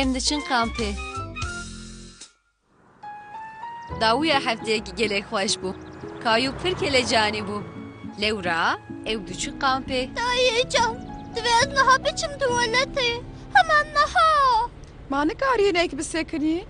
em diçin kampê. Dawiya hefteyekî gelek xweş bû. Kayu pir kelecanî bû. Lewra ew diçin kampê. Dayıcan, divê ez niha biçim tuvaletê. Hemen niha. Ma nikarî hinek bisekinî?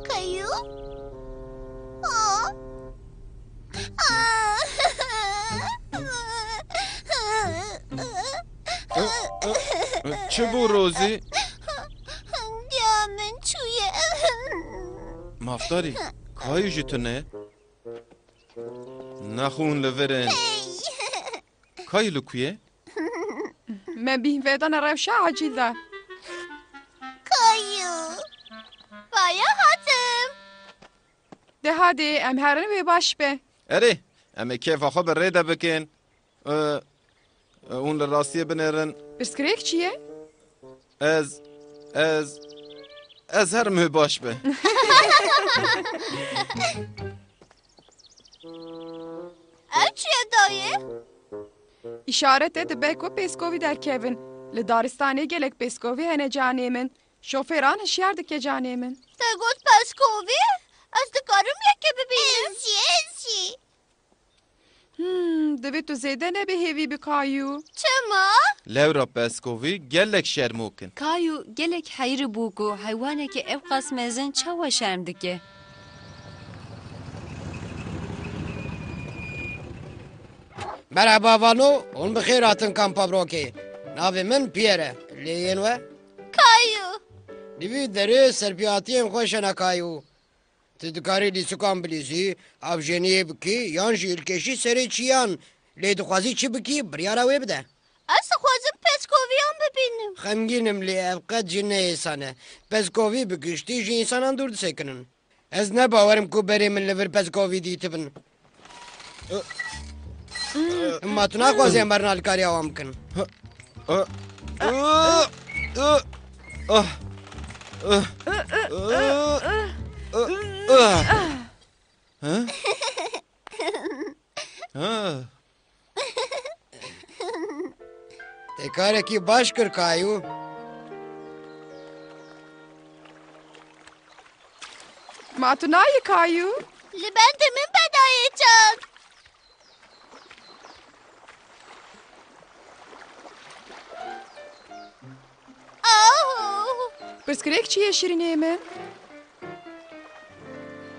Kayu? Aa. Aa. چه بو روزی؟ Diyamen çuye. مافداری کایو جتونه؟ نخون لورن کایو لکویه؟ Me bîhvedana rewşa acîl da. Kayu. Vaya hatım. De hadê em herin wê baş be. اره اما کیف خو بر ریده بکن اون لراستیه بنرن Pirsgirêk çi ye? از هر مه باش به Ev çuye dayı? İşaret e dibe ku pêskovî derkevin. Li daristanê gelek pêskovî hene canê min. Şofêran hişyar dike canê min. Te got peskovi? Ez dikarim yekê bibînim. Ez. Divê tu zêde nebihêvî bi Kayu. Çema? لورا پسکوی گلک شرموکن Kayu gelek heyrî bû ku heywanekî ev qas mezin çawa şerm dike. Merhaba Vano, on bixêr hatin kampa Brokê. Navê min Pierre e. Lê yên we? Kayu. Di vî derê serpiyatiyên xwe şenekayû. Tu dikarî lîsûkan bilîzî, avjeniyê bikî yan jî îlkeşî serê çiyan. Lê dixwazî çi bikî, biryara wê bide. Ez dixwazim peskoviyan bibînim. Xemgînim lê ev qet jî neyêsan e. Peskovî bi giştî jî însanan dûr disekinin. Ez nebawerim ku berê min li vir peskovî dîtibin. Ma tu naxwazî em berna alîkariya wan bikin. Te karekî baş kir Kayu. Ma tu nayê Kayu? Li bendê min bedayêcan. Pirsgirêk çi ye şîrînê min?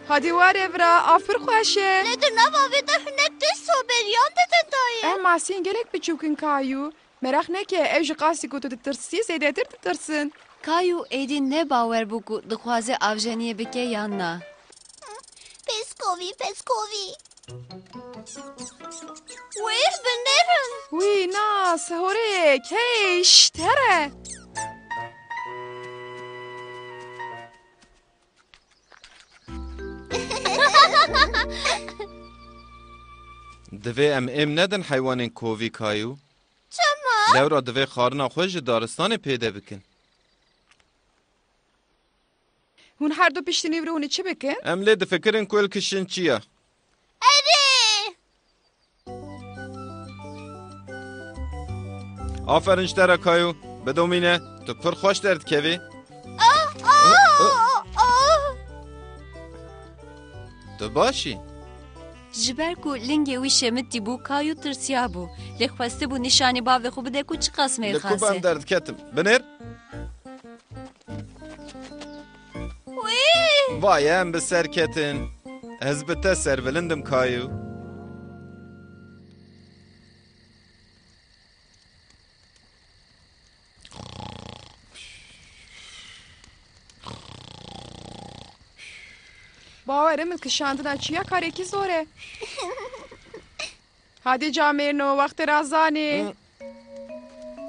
Hadî were vira av pir xweş e. Lê di nava wê de hinek tişt soberiyan didin dayı. Em masiyên gelek biçûkin Kayu. Merak neke ev ji qasî ku tu ditirsî zêdetir ditirsin. Kayu êdî ne bawer bû ku dixwaze avjeniyê bike yan na. Peskovi. Wêr binerin. Wî na sehorek hey şşt here. دوی ام ندن حیوانین کووی کایو Çema? لورا دوی خارنا خوش دارستان پیدا بکن Hûn her du piştînî vir hûnê çi bikin? ام لی دفکرین کل کشن چیه Erê. آفرین شتره کایو بدومینه تو پر خوش درد کوی تو باشی Ji ber ku lingê wî şemitî bû Kayu tirsiya bû. Lê xwesti bû nîşanî bavê xwe bide ku çi qas لکوبم mêrxase. درد کتم بنر Wî. وای ام به سر کتن از به te servelindم کایو Bawerim min kişandina çiya karekî zor e. Hadî camêrno wextê razanê.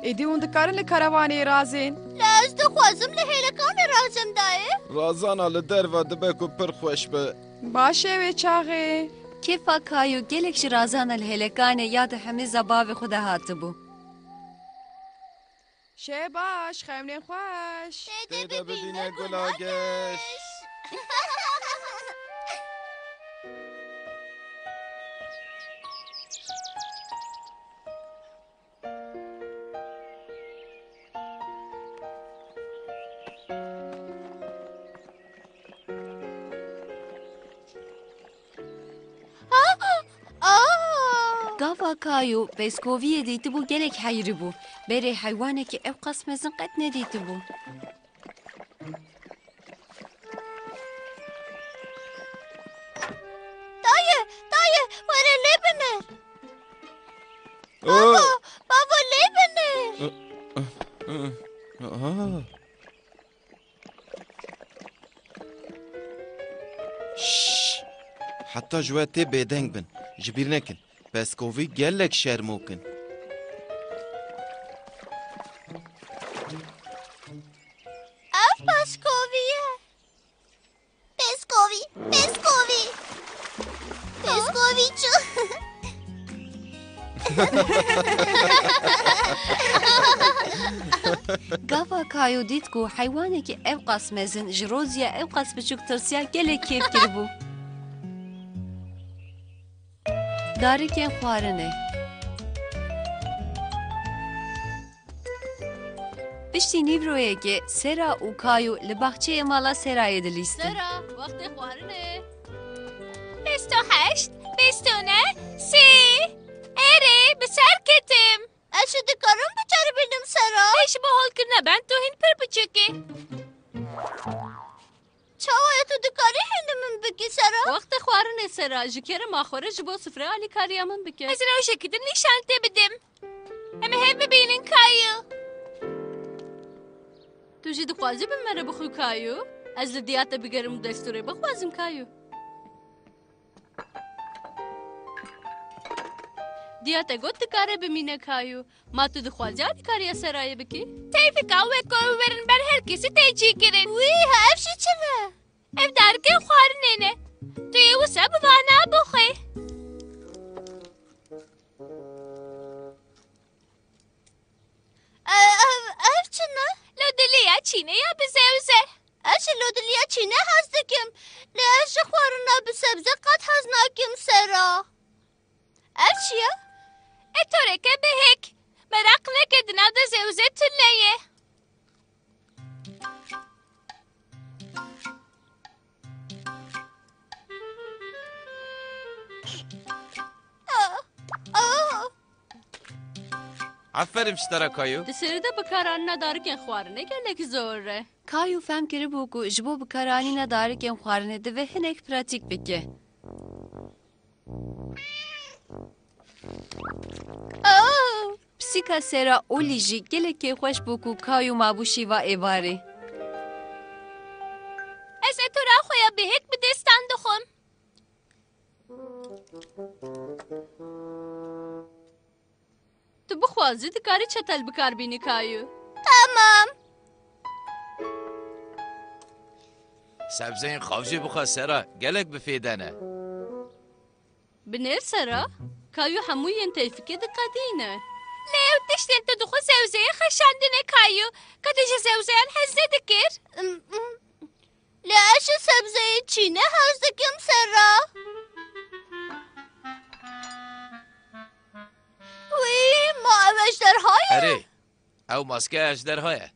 Êdî hûn dikarin li karavanê razên. Lê ez dixwazim li hêlekanê razim dayı. رازانا لدروا دبه کو پر خوش به Baş e wê çaxê. Kêfa Kayu gelek ji razana li hêlekanê ya di hemî zabavê xwe de hatibû. شێ باش خەمنێن خوۆش تێدە ببینە گوڵاگەش Gava Kayu Peskoviyê dîtibû gelek heyrîbû. Berê heywanekî ew qas mezin qet nedîtibû. Dayı, were lê binêr. Oh! Baba lê binêr. Ah! Şşş! Hatta ji we tê bêdeng bin. Ji bîr nekin. Peskovî gelek şermûkin. Ev Peskovî ye. Peskovî. Peskovî çi. Gava Kayu dît ku heywanekî ew qas mezin ji roziya ew qas biçûk tirsiya gelek kêf kiribû. Darikên xwarinê. Piştî nîvroyekê Sera û Kayu li baxçeyê mala Serayê dilîstin. Sera, wextê xwarinê. 28, 29, 3. Erê, bi ser ketim. Ez ji dikarim biceribînim Sera. Ji bo holkirina ben tu hin pir biçûkî. Çawa tu dikarî hinî min bikî Sera? Wextê xwarinê Sera, ji kerê maxwere ji bo sifrê alîkariya min bike. Ez rewşekî din nîşan tê bidim. Em ê hev bibînin Kayu. Tu jî dixwazî bi me re bixwî Kayu? Ez li diya te bigerim û destûrê bixwazim Kayu. Diya te got dikare bimîne Kayu. Ma tu dixwazî alîkariya Serayê bikî? Tevfika wê ku ew werin ber her kesî tê çî kirin. Wî ev jî çi ne? Ev darikên xwarinê ne. Tu yê wisa bi vana bixwe. Ev çi ne? Lodiliya çîne ya bi zewze. Ez ji lodiliya çîne hez dikim. Lê ez ji xwarina bi sebze qet hez nakim Sera. Ev çi ye? Etoreke bihek. Merak neke di nav de zewze tilleye. Aferin ji te re Kayu. Di serê de bikaranîna darikên xwarinê gelek zor e. Kayu fehm kiribû ku ji bo bikaranîna darikên xwarinê divê hinek pratik bike. Pisîka Sera Olî jî gelekê xweş bû ku Kayu mabû şîva êvarê. Ez etora xwe ya bihek bi destan dixwim. Tu bixwazî dikarî çetel bikarbînî Kayu. Tamam. Sebzeyên xavjê bixwe Sera, gelek bi fêdene. Bi nêr Sera, Kayu hemû yên tevfikê diqedîne. Lê ew tiştên tu dixwe zewzeyê xeşandine Kayu. Ka tu ji zewzeyan hez nedikir? Lê ez ji sebzeyê çîne hez dikim Sera. Wî ma ev ejderha ye? Erê, ew maskeya ejderha ye.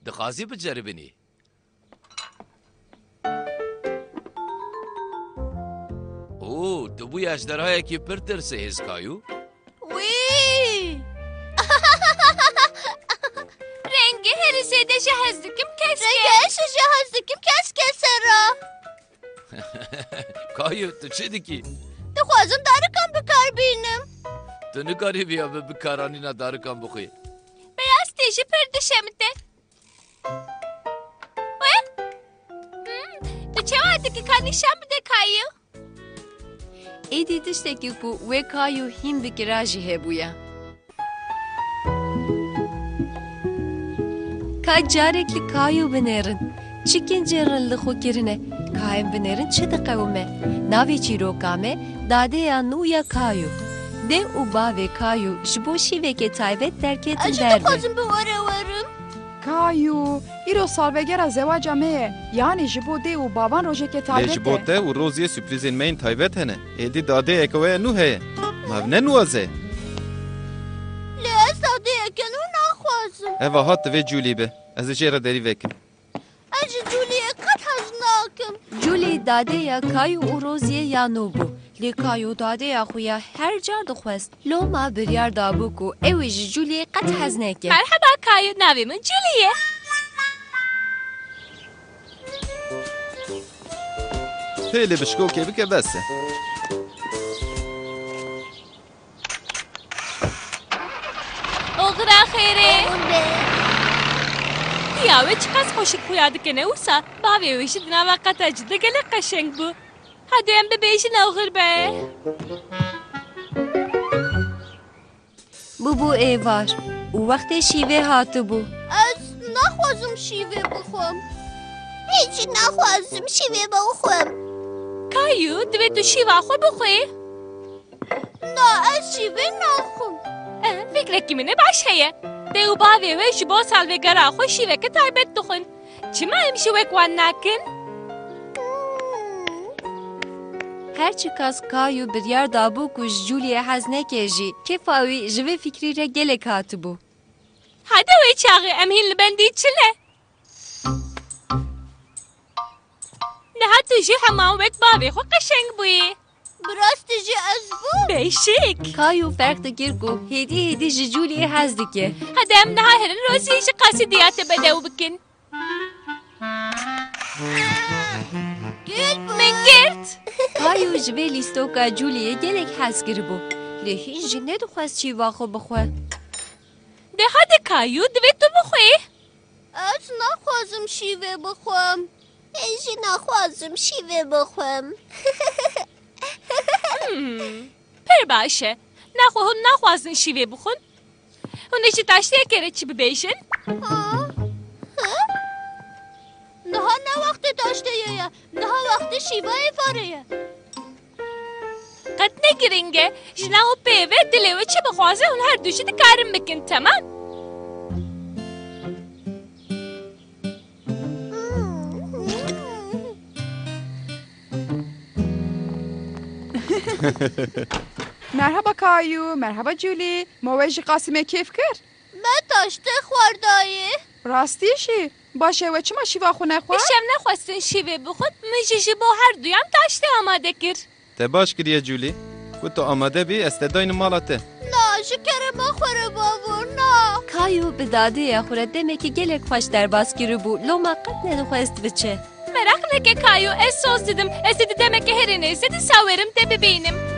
Dixwazî biceribînî. Tu bûyî ejderhayekî pir tirsêhêz Kayu. Wî! Rengê herîsê de ji hez dikim keske. Rengê ez ji hez dikim keske Sera. Kayu, tu çi dikî? Dixwazim darikan bikarbînim. Tu nikarî vêya bi bikaranîna darikan bixwî. Beyaz tê jî pir dişemite. We? Tu çawa dikî ka nîşan bide Kayu? Êdî tiştekî ku wê Kayu hîn bikira jî hebûye. Ka carek li Kayu binêrin. Çikên cêrin li xwe kirine. Kayên binêrin çi diqewime? Navê çîroka me Dadeya nû ya Kayu. ده û bavê Kayu ji bo şîvekê taybet derketin اجی derve. دخوازم بواره ورم Kayu, îro salvegera zewaca me ye. Yani ji bo dê û bavan rojekê Lê taybet ji bo e. te û roziyê sürprizên me yên taybet hene. Êdî dadeyeke we nû heye. Mav ne nuwaze? لی از داده یکنو نخوازم Eva hat divê Julî be. Ez ê jê re derî vekim. اجی جولیه قد حز ناکم Julie dadeya Kayu û Roziye yanû bû. Lê Kayu dadeya xwe ya her car dixwest. Loma biryar dabû ku ew ê ji Juliyê qet hez neke. Merhaba Kayu, navê min Julie. Pêlê bişkokê bike bes e. Oğra xêrê. اون به Ya ve çiqas xoşik xuya dikene wisa bavê wê jî di nava qeta jî de gelek qeşeng bû. Hadi em bibêjin ewxir be. Bu bu êvar û wextê şîvê hatibû. از نخوازم شیوه بخوام هیچی نخوازم شیوه بخوام Kayu, divê tu şîva xwe bixwî. نه از شیوه نخوام Fikrekî min ê baş heye. Dê û bavê wê ji bo salvegera xwe şîveke taybet dixwin. Çima em jî wek wan nakin? Her çi kas Kayu biryar dabû ku ji Juliyê hez neke jî kefa wî ji vê fikrî re gelek hatibû. Hadi wê çaxî em hîn li bendî çile. Niha tu jî hema wek bavê xwe qeşeng bûyî. براستی جی از بو Beşik. Kayu ferq dikir ku hêdî hêdî ji Juliyê hez dike. Hadi em niha herin Rozî ji qasidiyate bedew bikin. گل بو Min girt. Kayu ji vê lîstoka Juliyê gelek hez kiribû. Lê hîn jî nedixwest şîva xwe bixwe. De hadi Kayu, divê tu bixwî. از نخوازم شیوه بخوام هیچی نخوازم شیوه بخوام Pir baş e. Naxwe hûn naxwazin şîvê bixwin. Hûn ê ji taştiyekê re çi bibêjin? نه نه وقت داشته یا نه وقت شیوه فاره Qet ne giring e. Ji nav pêve dilê wê çi bixwaze hûn her du jî dikarin bikin, temam? Merhaba Kayu, merhaba Julie. Mowe ji Qasimê kêf kir? من داشته خوردایی Rastî jî. Başê we çima şîva xwe nexwe? Îşev nexwestin şîvê bixwin, min jî ji bo her duyan taştê amade kir. Te baş kiriye Julî. Ku tu amade bî ez te daynim mala te. نه شکر ما خوره بابور نه Kayu bi dadeya xwe re demekî gelek xweş derbas kiribû. Loma qet nedixwest biçe. Merak neke Kayu, ez soz didim. Ez ê di demeke herî nêse di sawerim te bibînim.